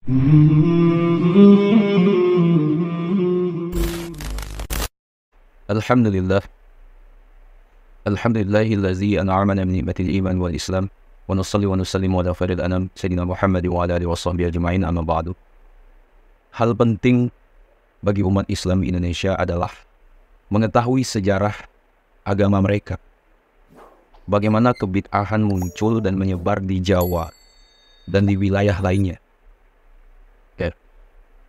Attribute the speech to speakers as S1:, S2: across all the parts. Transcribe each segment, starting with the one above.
S1: Alhamdulillah, alhamdulillahillazi an'amana min ni'matil iman wal islam wa nusalli wa nusallimu ala khairil anam sayyidina Muhammad wa ala alihi washabbihi ajma'in, amma ba'du. Hal penting bagi umat Islam Indonesia adalah mengetahui sejarah agama mereka. Bagaimana kebid'ahan muncul dan menyebar di Jawa dan di wilayah lainnya.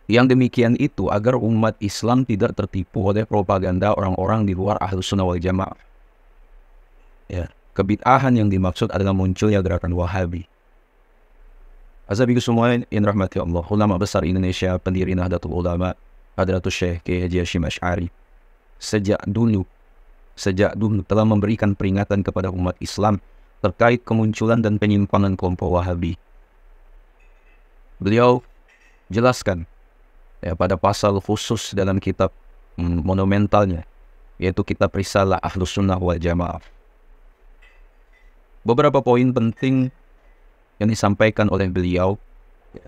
S1: Yang demikian itu agar umat Islam tidak tertipu oleh propaganda orang-orang di luar Ahlus Sunnah wal Jamaah. Kebid'ahan yang dimaksud adalah munculnya gerakan Wahabi. Azabiku semua yang rahmati Allah, ulama besar Indonesia, pendiri Nahdlatul Ulama, Hadratus Syekh Kiai Haji Hasyim Asy'ari, sejak dulu telah memberikan peringatan kepada umat Islam terkait kemunculan dan penyimpangan kelompok Wahabi. Beliau jelaskan pada pasal khusus dalam kitab monumentalnya, yaitu kitab Risalah Ahlus Sunnah wal Jamaah. Beberapa poin penting yang disampaikan oleh beliau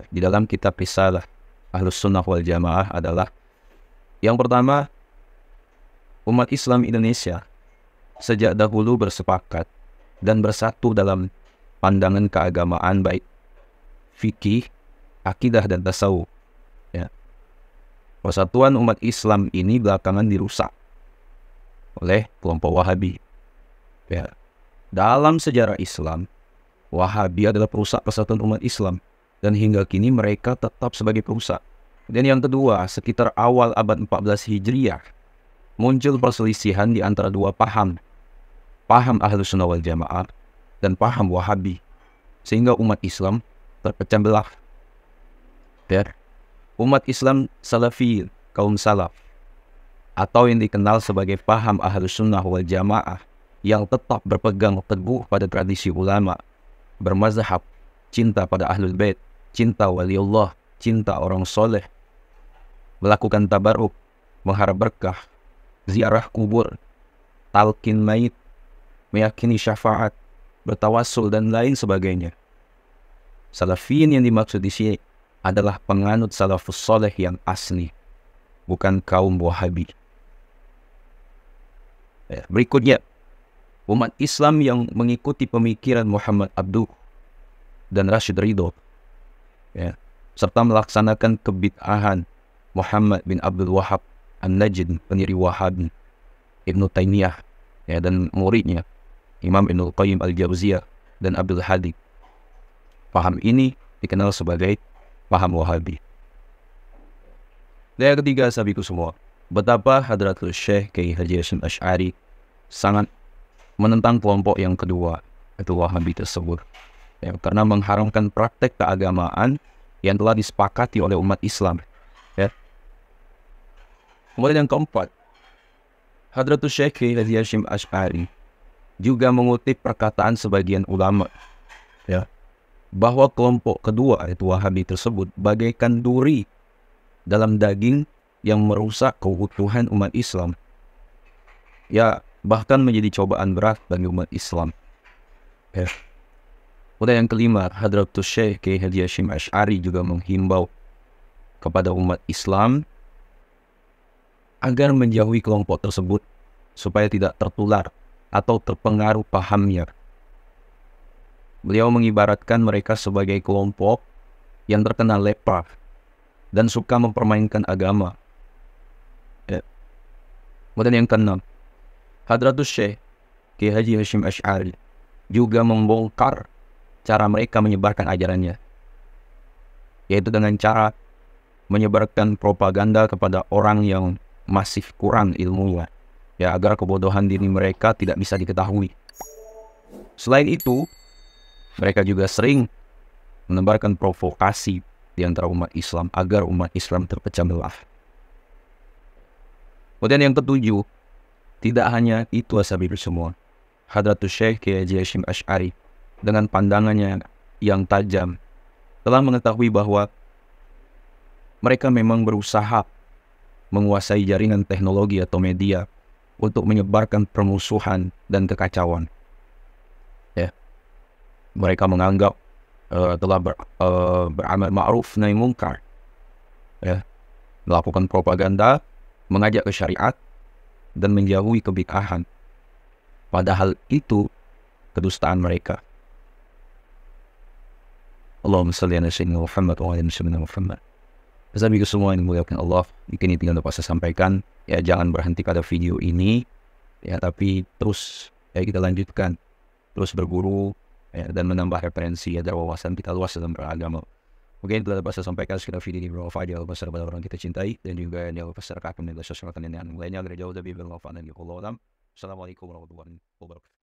S1: di dalam kitab Risalah Ahlus Sunnah wal Jamaah adalah, yang pertama, umat Islam Indonesia sejak dahulu bersepakat dan bersatu dalam pandangan keagamaan, baik fikih, akidah, dan tasawuf. Persatuan umat Islam ini belakangan dirusak oleh kelompok Wahabi. Dalam sejarah Islam, Wahabi adalah perusak persatuan umat Islam, dan hingga kini mereka tetap sebagai perusak. Dan yang kedua, sekitar awal abad 14 Hijriah, muncul perselisihan di antara dua paham Ahlus Sunnah wal Jamaah dan paham Wahabi, sehingga umat Islam terpecah belah. Umat Islam Salafi, kaum salaf, atau yang dikenal sebagai paham Ahlus Sunnah wal Jamaah, yang tetap berpegang teguh pada tradisi ulama, bermazhab, cinta pada Ahlul Bait, cinta waliullah, cinta orang soleh, melakukan tabarruk, mengharap berkah, ziarah kubur, talqin mayit, meyakini syafaat, bertawassul, dan lain sebagainya. Salafin yang dimaksud di sini adalah penganut salafus soleh yang asli, bukan kaum Wahabi. Berikutnya, umat Islam yang mengikuti pemikiran Muhammad Abduh dan Rashid Ridho, serta melaksanakan kebid'ahan Muhammad bin Abdul Wahab An-Najd, pendiri Wahabi, Ibnu Taimiyah, dan muridnya Imam Ibnul Qayyim Al-Jauziyah dan Abdul Hadi. Paham ini dikenal sebagai paham Wahabi. Dan yang ketiga, sahabiku semua, betapa Hadratul Syekh Kiai Haji Hasyim Asy'ari sangat menentang kelompok yang kedua, itu Wahabi tersebut, karena mengharamkan praktek keagamaan yang telah disepakati oleh umat Islam. Kemudian yang keempat, Hadratul Syekh Kiai Haji Hasyim Asy'ari juga mengutip perkataan sebagian ulama, bahwa kelompok kedua, itu Wahabi tersebut, bagaikan duri dalam daging yang merusak keutuhan umat Islam, bahkan menjadi cobaan berat bagi umat Islam. Kemudian yang kelima, Hadratus Syekh Kiai Haji Hasyim Asy'ari juga menghimbau kepada umat Islam agar menjauhi kelompok tersebut supaya tidak tertular atau terpengaruh pahamnya. Beliau mengibaratkan mereka sebagai kelompok yang terkena lepra dan suka mempermainkan agama. Kemudian yang keenam, Hadratus Syekh Kiai Haji Hasyim Asy'ari juga membongkar cara mereka menyebarkan ajarannya, yaitu dengan cara menyebarkan propaganda kepada orang yang masih kurang ilmunya, agar kebodohan diri mereka tidak bisa diketahui. Selain itu, mereka juga sering menebarkan provokasi di antara umat Islam agar umat Islam terpecah belah. Kemudian yang ketujuh, tidak hanya itu ashabiku semua, Hadratus Syekh Kiai Haji Hasyim Asy'ari dengan pandangannya yang tajam telah mengetahui bahwa mereka memang berusaha menguasai jaringan teknologi atau media untuk menyebarkan permusuhan dan kekacauan. Mereka menganggap telah beramal ma'ruf nahi mungkar, ya, melakukan propaganda, mengajak ke syariat, dan menjauhi kebid'ahan. Padahal itu kedustaan mereka. Allahumma salli ala sayyidina Muhammad wa ala sayyidina Muhammad. Sahabatku semua yang dimuliakan Allah, mungkin itu yang dapat saya sampaikan. Ya, jangan berhenti pada video ini, ya, tapi terus ya kita lanjutkan, terus berguru, ya, dan menambah referensi agar wawasan kita luas dalam beragama. Mungkin itu dapat saya sampaikan. Sekitar video ini bermanfaat ya Allah pada orang kita cintai, dan juga yang besar kakak media sosial yang lainnya agar jauh lebih bermanfaat dan Allah. Assalamualaikum warahmatullahi wabarakatuh.